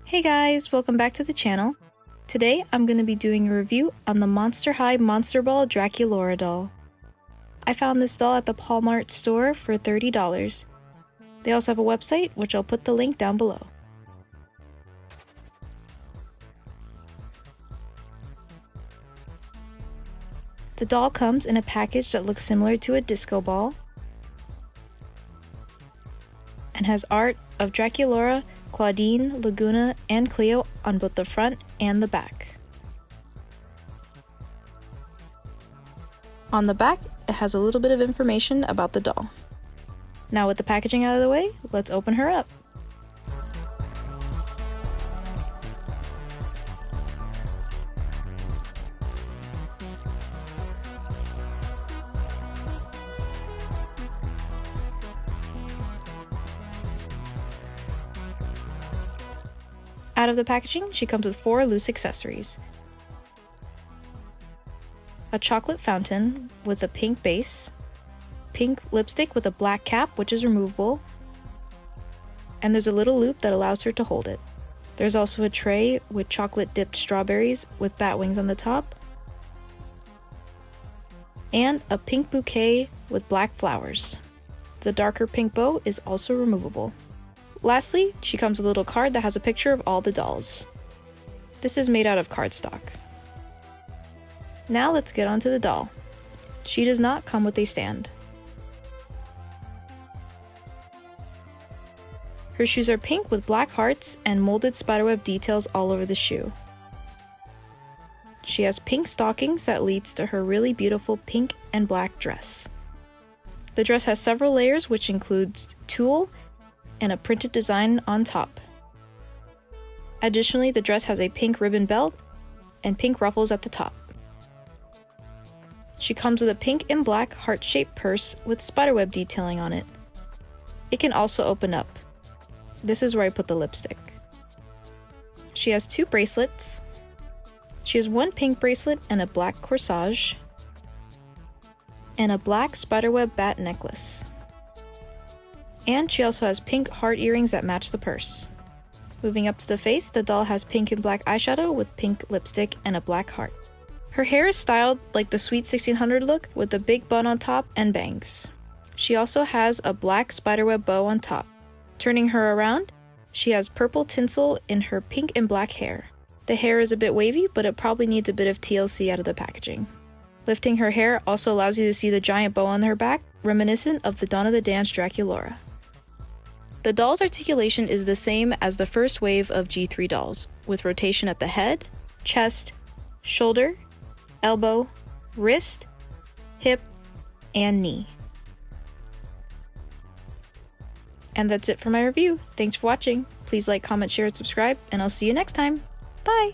Hey guys, welcome back to the channel. Today I'm going to be doing a review on the Monster High Monster Ball Draculaura doll. I found this doll at the Walmart store for $30. They also have a website, which I'll put the link down below. The doll comes in a package that looks similar to a disco ball and has art of Draculaura, Claudine, Laguna, and Cleo on both the front and the back. On the back, it has a little bit of information about the doll. Now with the packaging out of the way, let's open her up. Out of the packaging, she comes with 4 loose accessories. A chocolate fountain with a pink base, pink lipstick with a black cap which is removable, and there's a little loop that allows her to hold it. There's also a tray with chocolate dipped strawberries with bat wings on the top, and a pink bouquet with black flowers. The darker pink bow is also removable. Lastly, she comes with a little card that has a picture of all the dolls. This is made out of cardstock. Now let's get onto the doll. She does not come with a stand. Her shoes are pink with black hearts and molded spiderweb details all over the shoe. She has pink stockings that leads to her really beautiful pink and black dress. The dress has several layers, which includes tulle and a printed design on top. Additionally, the dress has a pink ribbon belt and pink ruffles at the top. She comes with a pink and black heart-shaped purse with spiderweb detailing on it. It can also open up. This is where I put the lipstick. She has 2 bracelets. She has 1 pink bracelet and a black corsage, and a black spiderweb bat necklace. And she also has pink heart earrings that match the purse. Moving up to the face, the doll has pink and black eyeshadow with pink lipstick and a black heart. Her hair is styled like the Sweet 1600 look with a big bun on top and bangs. She also has a black spiderweb bow on top. Turning her around, she has purple tinsel in her pink and black hair. The hair is a bit wavy, but it probably needs a bit of TLC out of the packaging. Lifting her hair also allows you to see the giant bow on her back, reminiscent of the Dawn of the Dance Draculaura. The doll's articulation is the same as the first wave of G3 dolls, with rotation at the head, chest, shoulder, elbow, wrist, hip, and knee. And that's it for my review. Thanks for watching. Please like, comment, share, and subscribe, and I'll see you next time. Bye!